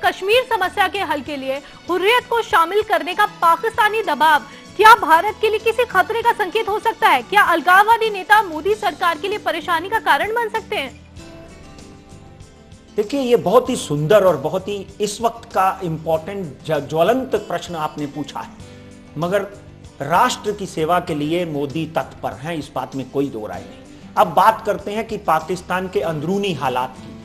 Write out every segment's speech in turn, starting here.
कश्मीर समस्या के हल के लिए हुर्रियत को शामिल करने का पाकिस्तानी दबाव क्या भारत के लिए किसी खतरे का संकेत हो सकता है? क्या अलगाववादी नेता मोदी सरकार के लिए परेशानी का कारण बन सकते हैं? देखिए, ये बहुत ही सुंदर और बहुत ही इस वक्त का इंपॉर्टेंट ज्वलंत प्रश्न आपने पूछा है, मगर राष्ट्र की सेवा के लिए मोदी तत्पर हैं, इस बात में कोई दो राय नहीं। अब बात करते हैं कि पाकिस्तान के अंदरूनी हालात की।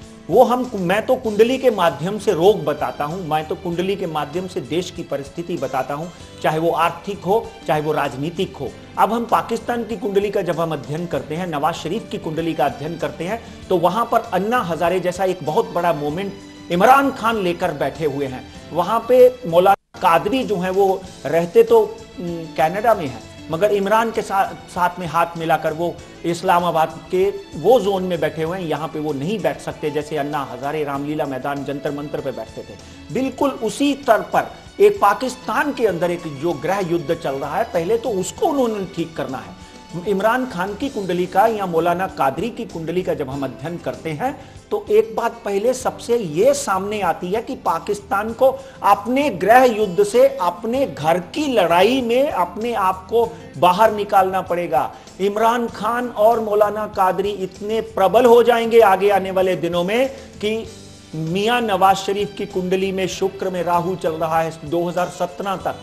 मैं तो कुंडली के माध्यम से रोग बताता हूं, मैं तो कुंडली के माध्यम से देश की परिस्थिति बताता हूं, चाहे वो आर्थिक हो चाहे वो राजनीतिक हो। अब हम पाकिस्तान की कुंडली का जब हम अध्ययन करते हैं, नवाज शरीफ की कुंडली का अध्ययन करते हैं, तो वहां पर अन्ना हजारे जैसा एक बहुत बड़ा मोमेंट इमरान खान लेकर बैठे हुए हैं। वहां पे मौलाना कादरी जो है वो रहते तो कनाडा में है, मगर इमरान के साथ में हाथ मिलाकर वो इस्लामाबाद के वो जोन में बैठे हुए हैं। यहाँ पे वो नहीं बैठ सकते जैसे अन्ना हजारे रामलीला मैदान जंतर मंतर पे बैठते थे। बिल्कुल उसी स्तर पर एक पाकिस्तान के अंदर एक जो गृह युद्ध चल रहा है, पहले तो उसको उन्होंने ठीक करना है। इमरान खान की कुंडली का या मौलाना कादरी की कुंडली का जब हम अध्ययन करते हैं तो एक बात पहले सबसे ये सामने आती है कि पाकिस्तान को अपने गृह युद्ध से, अपने घर की लड़ाई में अपने आप को बाहर निकालना पड़ेगा। इमरान खान और मौलाना कादरी इतने प्रबल हो जाएंगे आगे आने वाले दिनों में कि मियां नवाज शरीफ की कुंडली में शुक्र में राहु चल रहा है 2017 तक,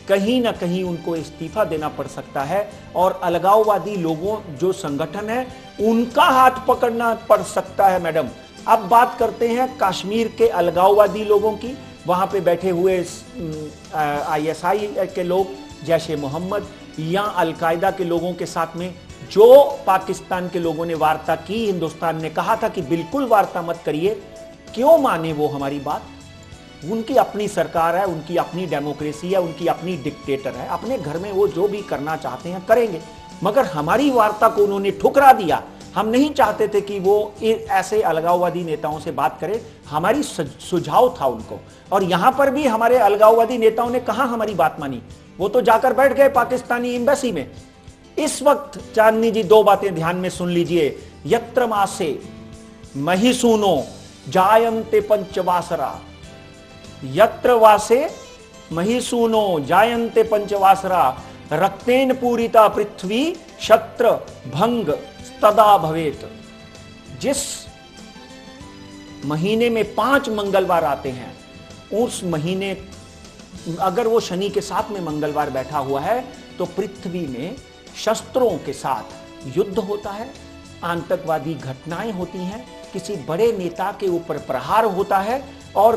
कहीं ना कहीं उनको इस्तीफा देना पड़ सकता है और अलगाववादी लोगों जो संगठन है उनका हाथ पकड़ना पड़ सकता है। मैडम, अब बात करते हैं कश्मीर के अलगाववादी लोगों की। वहां पे बैठे हुए आईएसआई के लोग, जैशे मोहम्मद या अलकायदा के लोगों के साथ में जो पाकिस्तान के लोगों ने वार्ता की, हिंदुस्तान ने कहा था कि बिल्कुल वार्ता मत करिए। क्यों माने वो हमारी बात? उनकी अपनी सरकार है, उनकी अपनी डेमोक्रेसी है, उनकी अपनी डिक्टेटर है, अपने घर में वो जो भी करना चाहते हैं करेंगे। मगर हमारी वार्ता को उन्होंने ठुकरा दिया। हम नहीं चाहते थे कि वो ऐसे अलगाववादी नेताओं से बात करें, हमारी सुझाव था उनको। और यहां पर भी हमारे अलगाववादी नेताओं ने कहां हमारी बात मानी, वो तो जाकर बैठ गए पाकिस्तानी एम्बेसी में। इस वक्त चांदनी जी दो बातें ध्यान में सुन लीजिए। यत्र मासे महिसूनो जायन्ते पंचवासरा, यत्र वासे महिसूनो जायन्ते पंचवासरा, रक्तेन पूरिता पृथ्वी शत्र भंग तदा भवेत। जिस महीने में 5 मंगलवार आते हैं, उस महीने अगर वो शनि के साथ में मंगलवार बैठा हुआ है तो पृथ्वी में शस्त्रों के साथ युद्ध होता है, आतंकवादी घटनाएं होती हैं, किसी बड़े नेता के ऊपर प्रहार होता है और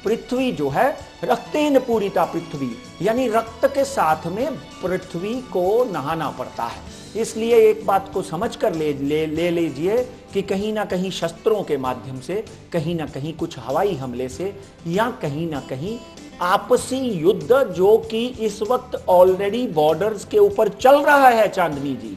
पृथ्वी जो है रक्तेन पूरिता पृथ्वी, यानी रक्त के साथ में पृथ्वी को नहाना पड़ता है। इसलिए एक बात को समझ कर ले लीजिए कि कहीं ना कहीं शस्त्रों के माध्यम से, कहीं ना कहीं कुछ हवाई हमले से, या कहीं ना कहीं आपसी युद्ध जो कि इस वक्त ऑलरेडी बॉर्डर्स के ऊपर चल रहा है, चांदनी जी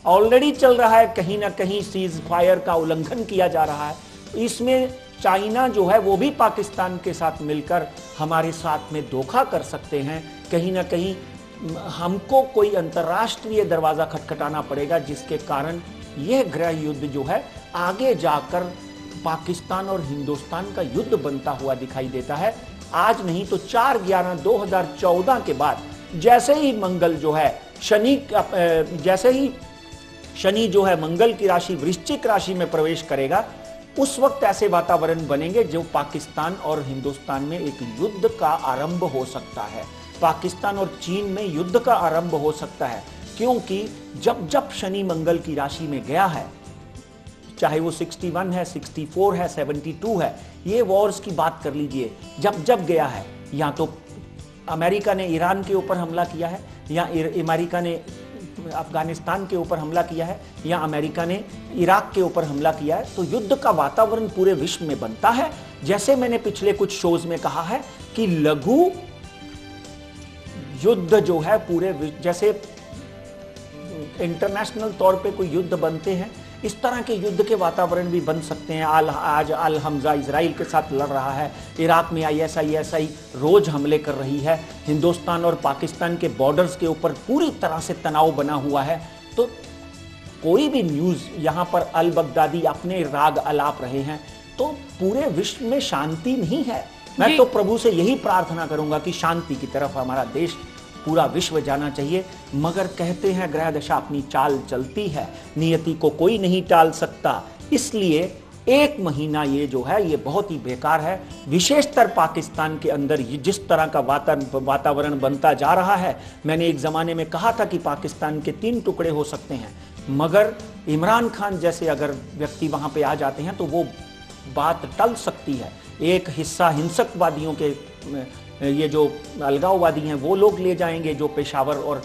ऑलरेडी चल रहा है, कहीं ना कहीं सीज फायर का उल्लंघन किया जा रहा है। इसमें चाइना जो है वो भी पाकिस्तान के साथ मिलकर हमारे साथ में धोखा कर सकते हैं। कहीं ना कहीं हमको कोई अंतर्राष्ट्रीय दरवाजा खटखटाना पड़ेगा, जिसके कारण यह गृह युद्ध जो है आगे जाकर पाकिस्तान और हिंदुस्तान का युद्ध बनता हुआ दिखाई देता है। आज नहीं तो 4/11/2014 के बाद जैसे ही मंगल जो है जैसे ही शनि जो है मंगल की राशि वृश्चिक राशि में प्रवेश करेगा, उस वक्त ऐसे वातावरण बनेंगे जो पाकिस्तान और हिंदुस्तान में एक युद्ध का आरंभ हो सकता है। पाकिस्तान और चीन में युद्ध का आरंभ हो सकता है, क्योंकि जब जब शनि मंगल की राशि में गया है, चाहे वो 61 है, 64 है, 72 है, ये वॉर्स की बात कर लीजिए, जब जब गया है, या तो अमेरिका ने ईरान के ऊपर हमला किया है, या अमेरिका ने अफगानिस्तान के ऊपर हमला किया है, या अमेरिका ने इराक के ऊपर हमला किया है, तो युद्ध का वातावरण पूरे विश्व में बनता है। जैसे मैंने पिछले कुछ शोज में कहा है कि लघु युद्ध जो है पूरे जैसे इंटरनेशनल तौर पे कोई युद्ध बनते हैं, इस तरह के युद्ध के वातावरण भी बन सकते हैं। आज अल हमजा इजराइल के साथ लड़ रहा है, इराक में आईएसआई रोज हमले कर रही है, हिंदुस्तान और पाकिस्तान के बॉर्डर्स के ऊपर पूरी तरह से तनाव बना हुआ है। तो कोई भी न्यूज़ यहाँ पर अल बगदादी अपने राग अलाप रहे हैं, तो पूरे विश्व में शांति नहीं है। मैं जी। तो प्रभु से यही प्रार्थना करूंगा कि शांति की तरफ हमारा देश, पूरा विश्व जाना चाहिए। मगर कहते हैं ग्रह दशा अपनी चाल चलती है, नियति को कोई नहीं टाल सकता। इसलिए एक महीना ये जो है ये बहुत ही बेकार है। विशेषतर पाकिस्तान के अंदर जिस तरह का वातावरण बनता जा रहा है, मैंने एक जमाने में कहा था कि पाकिस्तान के 3 टुकड़े हो सकते हैं, मगर इमरान खान जैसे अगर व्यक्ति वहां पे आ जाते हैं तो वो बात टल सकती है। एक हिस्सा हिंसकवादियों के, ये जो अलगाववादी हैं वो लोग ले जाएंगे जो पेशावर और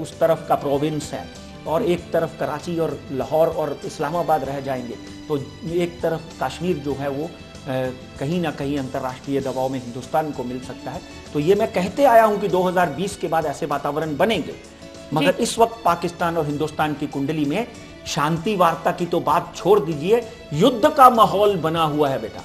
उस तरफ का प्रोविंस है, और एक तरफ कराची और लाहौर और इस्लामाबाद रह जाएंगे। तो एक तरफ कश्मीर जो है वो कहीं ना कहीं अंतर्राष्ट्रीय दबाव में हिंदुस्तान को मिल सकता है। तो ये मैं कहते आया हूं कि 2020 के बाद ऐसे वातावरण बनेंगे, मगर इस वक्त पाकिस्तान और हिंदुस्तान की कुंडली में शांति वार्ता की तो बात छोड़ दीजिए, युद्ध का माहौल बना हुआ है बेटा।